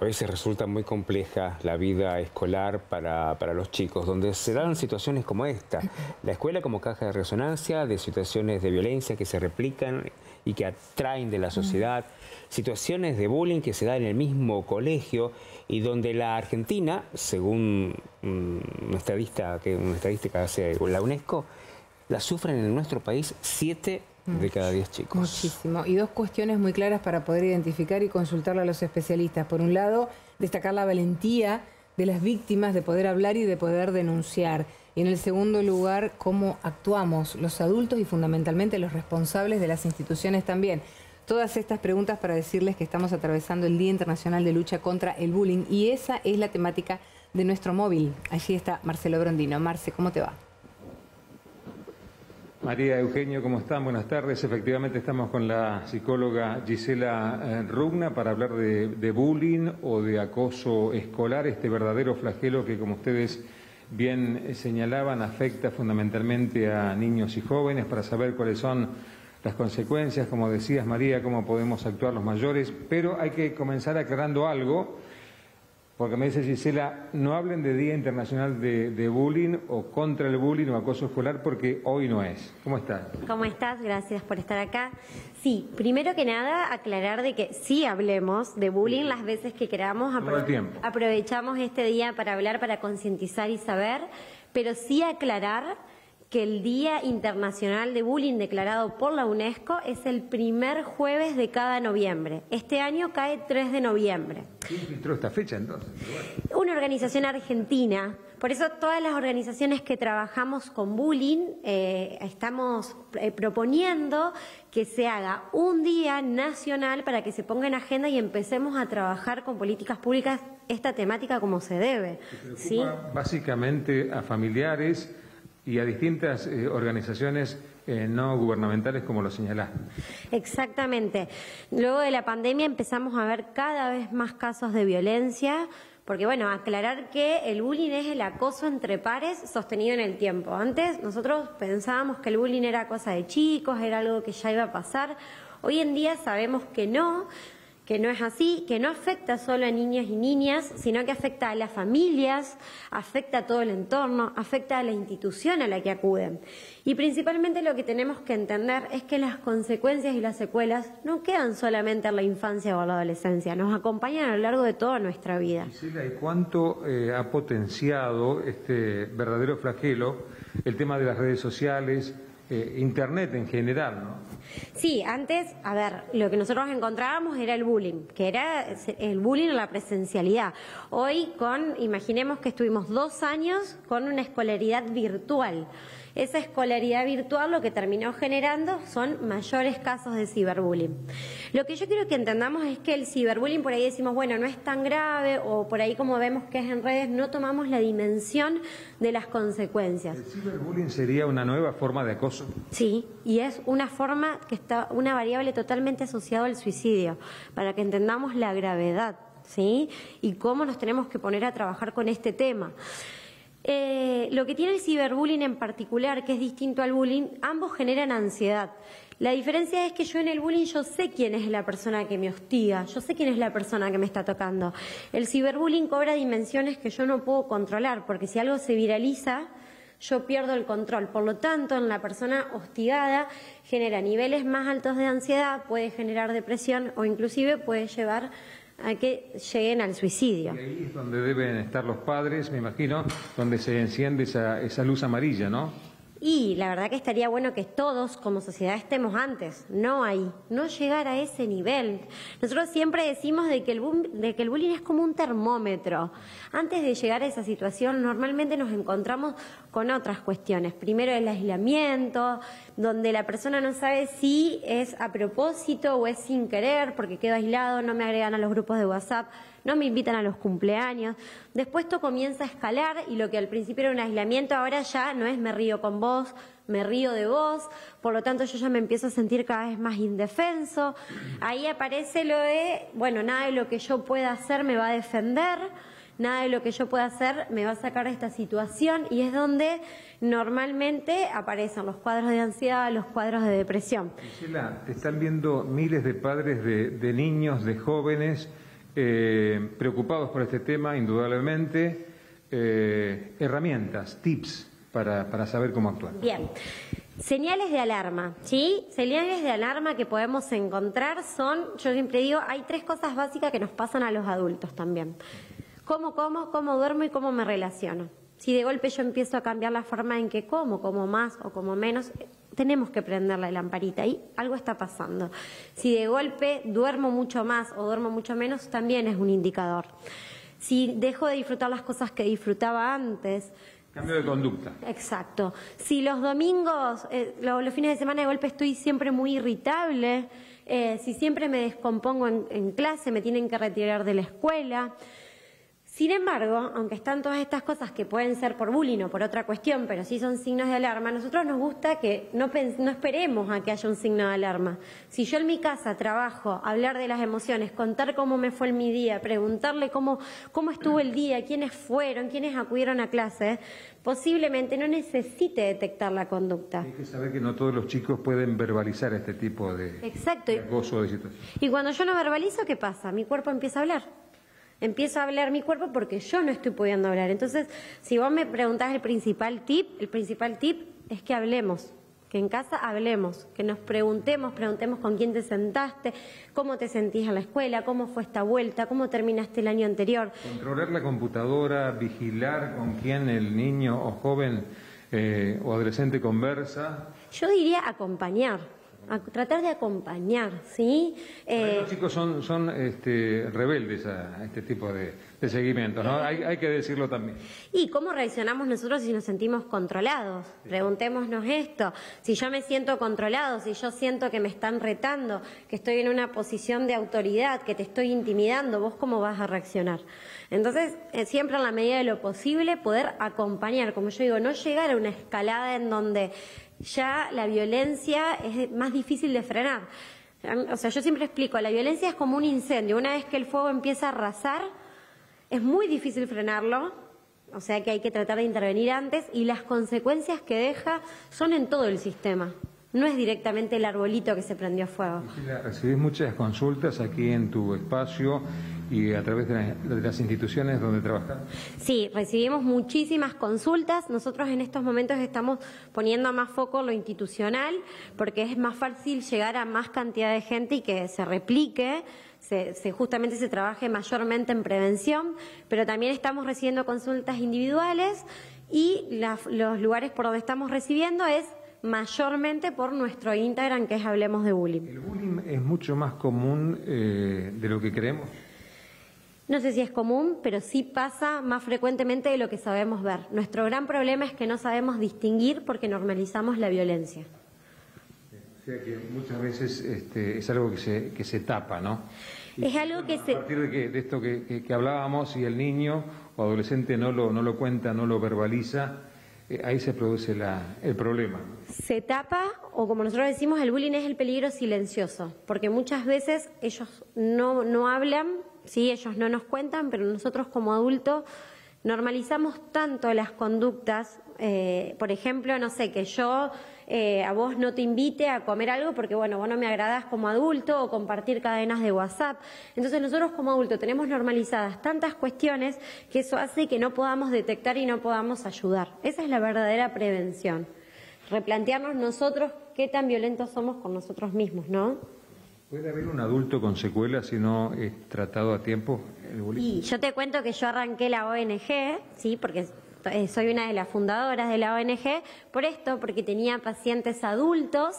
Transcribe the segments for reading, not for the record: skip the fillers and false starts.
A veces resulta muy compleja la vida escolar para los chicos, donde se dan situaciones como esta. La escuela como caja de resonancia de situaciones de violencia que se replican y que atraen de la sociedad, situaciones de bullying que se dan en el mismo colegio y donde la Argentina, según una estadística que hace la UNESCO, la sufren en nuestro país 7 de cada 10 chicos. Muchísimo. Y dos cuestiones muy claras para poder identificar y consultarle a los especialistas. Por un lado, destacar la valentía de las víctimas de poder hablar y de poder denunciar. Y en el segundo lugar, cómo actuamos los adultos y fundamentalmente los responsables de las instituciones también. Todas estas preguntas para decirles que estamos atravesando el Día Internacional de Lucha contra el Bullying y esa es la temática de nuestro móvil. Allí está Marcelo Brondino. Marce, ¿cómo te va? María, Eugenio, ¿cómo están? Buenas tardes. Efectivamente estamos con la psicóloga Gisela Rugna para hablar de bullying o de acoso escolar, este verdadero flagelo que, como ustedes bien señalaban, afecta fundamentalmente a niños y jóvenes, para saber cuáles son las consecuencias, como decías María, cómo podemos actuar los mayores, pero hay que comenzar aclarando algo. Porque me dice Gisela, no hablen de Día Internacional de Bullying o contra el bullying o acoso escolar porque hoy no es. ¿Cómo estás? ¿Cómo estás? Gracias por estar acá. Sí, primero que nada aclarar de que sí hablemos de bullying las veces que queramos. Aprovechamos este día para hablar, para concientizar y saber, pero sí aclarar que el Día Internacional de Bullying declarado por la UNESCO es el primer jueves de cada noviembre. Este año cae 3 de noviembre. ¿Quién registró esta fecha entonces? Una organización argentina. Por eso todas las organizaciones que trabajamos con bullying estamos proponiendo que se haga un día nacional para que se ponga en agenda y empecemos a trabajar con políticas públicas esta temática como se debe. ¿Sí? Básicamente a familiares y a distintas organizaciones no gubernamentales, como lo señalaste. Exactamente. Luego de la pandemia empezamos a ver cada vez más casos de violencia, porque bueno, aclarar que el bullying es el acoso entre pares sostenido en el tiempo. Antes nosotros pensábamos que el bullying era cosa de chicos, era algo que ya iba a pasar. Hoy en día sabemos que no es así, que no afecta solo a niños y niñas, sino que afecta a las familias, afecta a todo el entorno, afecta a la institución a la que acuden. Y principalmente lo que tenemos que entender es que las consecuencias y las secuelas no quedan solamente en la infancia o en la adolescencia, nos acompañan a lo largo de toda nuestra vida. Gisela, ¿y cuánto ha potenciado este verdadero flagelo el tema de las redes sociales, Internet en general, ¿no? Sí, antes, a ver, lo que nosotros encontrábamos era el bullying, que era el bullying en la presencialidad. Hoy imaginemos que estuvimos 2 años con una escolaridad virtual. Esa escolaridad virtual lo que terminó generando son mayores casos de ciberbullying. Lo que yo quiero que entendamos es que el ciberbullying, por ahí decimos, bueno, no es tan grave, o por ahí como vemos que es en redes, no tomamos la dimensión de las consecuencias. ¿El ciberbullying sería una nueva forma de acoso? Sí, y es una forma que está, una variable totalmente asociada al suicidio, para que entendamos la gravedad, ¿sí? Y cómo nos tenemos que poner a trabajar con este tema. Lo que tiene el ciberbullying en particular, que es distinto al bullying, ambos generan ansiedad. La diferencia es que yo en el bullying yo sé quién es la persona que me hostiga, yo sé quién es la persona que me está tocando. El ciberbullying cobra dimensiones que yo no puedo controlar, porque si algo se viraliza, yo pierdo el control. Por lo tanto, en la persona hostigada genera niveles más altos de ansiedad, puede generar depresión o inclusive puede llevar a que lleguen al suicidio. Y ahí es donde deben estar los padres, me imagino, donde se enciende esa luz amarilla, ¿no? Y la verdad que estaría bueno que todos como sociedad estemos antes, no ahí, no llegar a ese nivel. Nosotros siempre decimos de que el bullying es como un termómetro. Antes de llegar a esa situación normalmente nos encontramos con otras cuestiones. Primero el aislamiento, donde la persona no sabe si es a propósito o es sin querer, porque quedo aislado, no me agregan a los grupos de WhatsApp, no me invitan a los cumpleaños. Después esto comienza a escalar y lo que al principio era un aislamiento ahora ya no es me río con vos, me río de vos, por lo tanto yo ya me empiezo a sentir cada vez más indefenso. Ahí aparece lo de, bueno, nada de lo que yo pueda hacer me va a defender, nada de lo que yo pueda hacer me va a sacar de esta situación, y es donde normalmente aparecen los cuadros de ansiedad, los cuadros de depresión. Gisela, te están viendo miles de padres de niños, de jóvenes, preocupados por este tema, indudablemente. Herramientas, tips para saber cómo actuar. Bien. Señales de alarma, ¿sí? Señales de alarma que podemos encontrar son, yo siempre digo, hay 3 cosas básicas que nos pasan a los adultos también. Cómo duermo y cómo me relaciono. Si de golpe yo empiezo a cambiar la forma en que como más o como menos, tenemos que prender la lamparita y algo está pasando. Si de golpe duermo mucho más o duermo mucho menos, también es un indicador. Si dejo de disfrutar las cosas que disfrutaba antes. Cambio de conducta. Exacto. Si los domingos, los fines de semana de golpe estoy siempre muy irritable, si siempre me descompongo en clase, me tienen que retirar de la escuela. Sin embargo, aunque están todas estas cosas que pueden ser por bullying o por otra cuestión, pero sí son signos de alarma, a nosotros nos gusta que no esperemos a que haya un signo de alarma. Si yo en mi casa trabajo, hablar de las emociones, contar cómo me fue en mi día, preguntarle cómo estuvo el día, quiénes fueron, quiénes acudieron a clase, posiblemente no necesite detectar la conducta. Hay que saber que no todos los chicos pueden verbalizar este tipo de acoso o de situación. Y cuando yo no verbalizo, ¿qué pasa? Mi cuerpo empieza a hablar. Empiezo a hablar mi cuerpo porque yo no estoy pudiendo hablar. Entonces, si vos me preguntás el principal tip es que hablemos, que en casa hablemos, que nos preguntemos con quién te sentaste, cómo te sentís en la escuela, cómo fue esta vuelta, cómo terminaste el año anterior. Controlar la computadora, vigilar con quién el niño o joven o adolescente conversa. Yo diría acompañar. Tratar de acompañar, ¿sí? Los chicos son rebeldes a este tipo de seguimientos, ¿no? Hay que decirlo también. ¿Y cómo reaccionamos nosotros si nos sentimos controlados? Preguntémonos esto. Si yo me siento controlado, si yo siento que me están retando, que estoy en una posición de autoridad, que te estoy intimidando, ¿vos cómo vas a reaccionar? Entonces, siempre en la medida de lo posible poder acompañar, como yo digo, no llegar a una escalada en donde ya la violencia es más difícil de frenar. O sea, yo siempre explico, la violencia es como un incendio. Una vez que el fuego empieza a arrasar, es muy difícil frenarlo, o sea que hay que tratar de intervenir antes y las consecuencias que deja son en todo el sistema. No es directamente el arbolito que se prendió fuego. Gisela, recibís muchas consultas aquí en tu espacio y a través de las instituciones donde trabajas. Sí, recibimos muchísimas consultas. Nosotros en estos momentos estamos poniendo más foco en lo institucional porque es más fácil llegar a más cantidad de gente y que se replique, justamente se trabaje mayormente en prevención, pero también estamos recibiendo consultas individuales y los lugares por donde estamos recibiendo es mayormente por nuestro Instagram, que es Hablemos de Bullying. ¿El bullying es mucho más común de lo que creemos? No sé si es común, pero sí pasa más frecuentemente de lo que sabemos ver. Nuestro gran problema es que no sabemos distinguir porque normalizamos la violencia. O sea que muchas veces es algo que se tapa, ¿no? Es algo que a partir de esto que hablábamos, si el niño o adolescente no lo cuenta, no lo verbaliza, ahí se produce el problema. Se tapa, o como nosotros decimos, el bullying es el peligro silencioso, porque muchas veces ellos no hablan, sí, ellos no nos cuentan, pero nosotros como adultos normalizamos tanto las conductas, por ejemplo, no sé, que yo a vos no te invite a comer algo porque, bueno, vos no me agradás como adulto, o compartir cadenas de WhatsApp. Entonces nosotros como adultos tenemos normalizadas tantas cuestiones que eso hace que no podamos detectar y no podamos ayudar. Esa es la verdadera prevención. Replantearnos nosotros qué tan violentos somos con nosotros mismos, ¿no? ¿Puede haber un adulto con secuelas si no es tratado a tiempo el bullying? Y yo te cuento que yo arranqué la ONG, sí, porque soy una de las fundadoras de la ONG, porque tenía pacientes adultos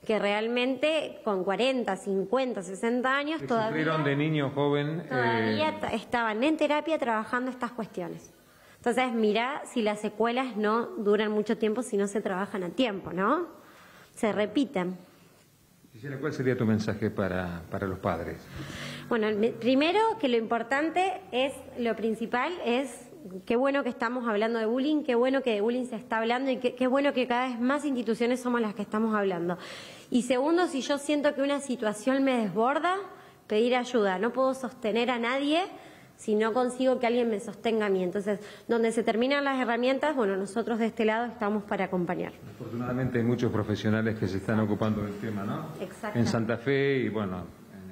que realmente con 40, 50, 60 años todavía de niño, joven, estaban en terapia trabajando estas cuestiones. Entonces, mirá si las secuelas no duran mucho tiempo si no se trabajan a tiempo, ¿no? Se repiten. Gisela, ¿cuál sería tu mensaje para los padres? Bueno, primero que lo importante es, lo principal es qué bueno que estamos hablando de bullying, qué bueno que de bullying se está hablando y qué bueno que cada vez más instituciones somos las que estamos hablando. Y segundo, si yo siento que una situación me desborda, pedir ayuda. No puedo sostener a nadie si no consigo que alguien me sostenga a mí. Entonces, donde se terminan las herramientas, bueno, nosotros de este lado estamos para acompañar. Afortunadamente hay muchos profesionales que se están ocupando del tema, ¿no? Exacto. En Santa Fe y, bueno,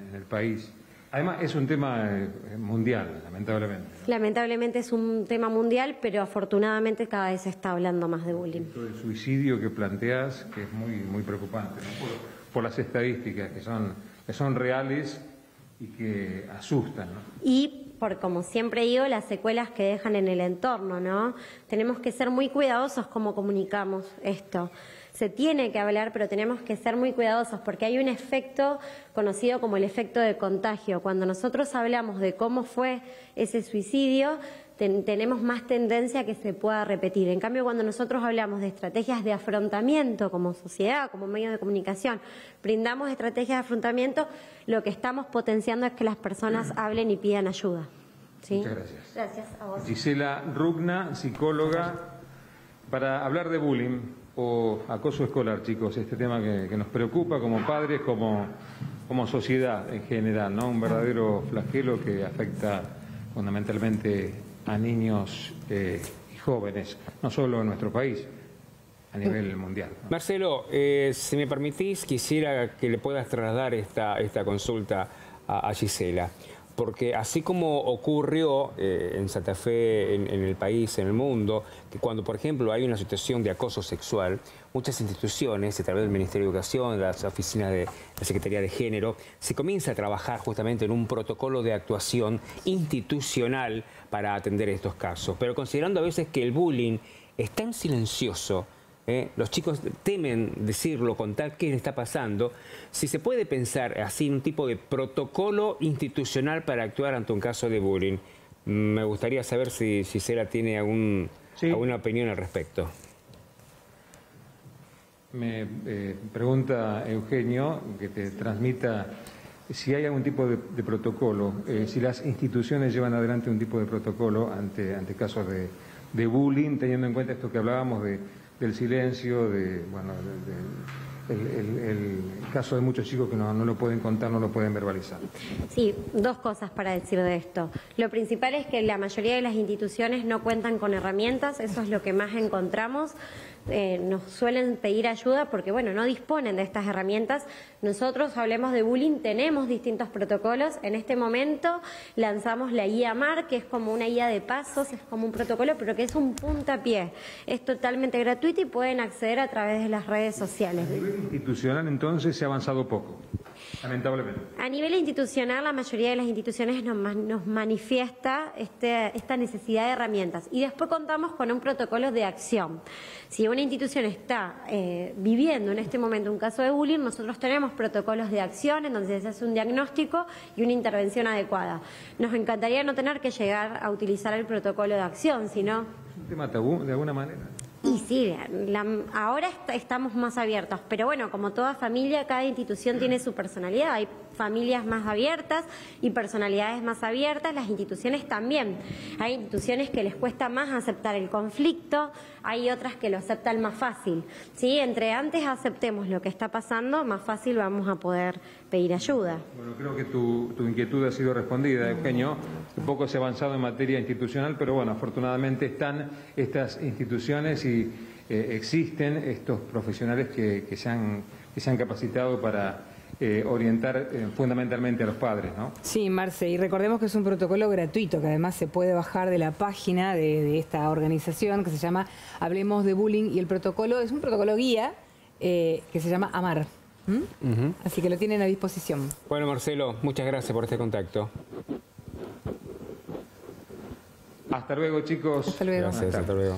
en el país. Además, es un tema mundial, lamentablemente. Lamentablemente es un tema mundial, pero afortunadamente cada vez se está hablando más de bullying. Todo el suicidio que planteas, que es muy preocupante, ¿no? Por las estadísticas que son reales y que asustan, ¿no? Y por, como siempre digo, las secuelas que dejan en el entorno, ¿no? Tenemos que ser muy cuidadosos cómo comunicamos esto. Se tiene que hablar, pero tenemos que ser muy cuidadosos porque hay un efecto conocido como el efecto de contagio. Cuando nosotros hablamos de cómo fue ese suicidio, tenemos más tendencia a que se pueda repetir. En cambio, cuando nosotros hablamos de estrategias de afrontamiento como sociedad, como medio de comunicación, brindamos estrategias de afrontamiento, lo que estamos potenciando es que las personas hablen y pidan ayuda. ¿Sí? Muchas gracias. Gracias a vos. Gisela Rugna, psicóloga, para hablar de bullying o acoso escolar, chicos, este tema que nos preocupa como padres, como sociedad en general, ¿no? Un verdadero flagelo que afecta fundamentalmente a niños y jóvenes, no solo en nuestro país, a nivel mundial, ¿no? Marcelo, si me permitís, quisiera que le puedas trasladar esta consulta a Gisela, porque así como ocurrió en Santa Fe, en el país, en el mundo, que cuando, por ejemplo, hay una situación de acoso sexual, muchas instituciones, a través del Ministerio de Educación, de las oficinas de la Secretaría de Género, se comienza a trabajar justamente en un protocolo de actuación institucional para atender estos casos. Pero considerando a veces que el bullying es tan silencioso, los chicos temen decirlo, contar qué les está pasando, si se puede pensar así en un tipo de protocolo institucional para actuar ante un caso de bullying. Me gustaría saber si Gisela tiene alguna opinión al respecto. Me pregunta Eugenio que te transmita si hay algún tipo de protocolo, si las instituciones llevan adelante un tipo de protocolo ante casos de bullying, teniendo en cuenta esto que hablábamos del silencio, el caso de muchos chicos que no lo pueden contar, no lo pueden verbalizar. Sí, dos cosas para decir de esto. Lo principal es que la mayoría de las instituciones no cuentan con herramientas, eso es lo que más encontramos. Nos suelen pedir ayuda porque, bueno, no disponen de estas herramientas. Nosotros, Hablemos de Bullying, tenemos distintos protocolos. En este momento lanzamos la guía MAR, que es como una guía de pasos, es como un protocolo, pero que es un puntapié. Es totalmente gratuito y pueden acceder a través de las redes sociales. A nivel institucional, entonces, se ha avanzado poco, lamentablemente. A nivel institucional, la mayoría de las instituciones nos manifiesta esta necesidad de herramientas. Y después contamos con un protocolo de acción. Si una institución está viviendo en este momento un caso de bullying, nosotros tenemos protocolos de acción en donde se hace un diagnóstico y una intervención adecuada. Nos encantaría no tener que llegar a utilizar el protocolo de acción, sino... ¿Es un tema tabú, de alguna manera? Y sí, ahora estamos más abiertos, pero bueno, como toda familia, cada institución tiene su personalidad. Hay familias más abiertas y personalidades más abiertas, las instituciones también. Hay instituciones que les cuesta más aceptar el conflicto, hay otras que lo aceptan más fácil. ¿Sí? Entre antes aceptemos lo que está pasando, más fácil vamos a poder pedir ayuda. Bueno, creo que tu inquietud ha sido respondida, Eugenio. Un poco se ha avanzado en materia institucional, pero bueno, afortunadamente están estas instituciones y existen estos profesionales que se han capacitado para orientar fundamentalmente a los padres, ¿no? Sí, Marce, y recordemos que es un protocolo gratuito, que además se puede bajar de la página de esta organización que se llama Hablemos de Bullying, y el protocolo es un protocolo guía que se llama AMAR. Así que lo tienen a disposición. Bueno, Marcelo, muchas gracias por este contacto. Hasta luego, chicos. Hasta luego. Gracias, hasta luego.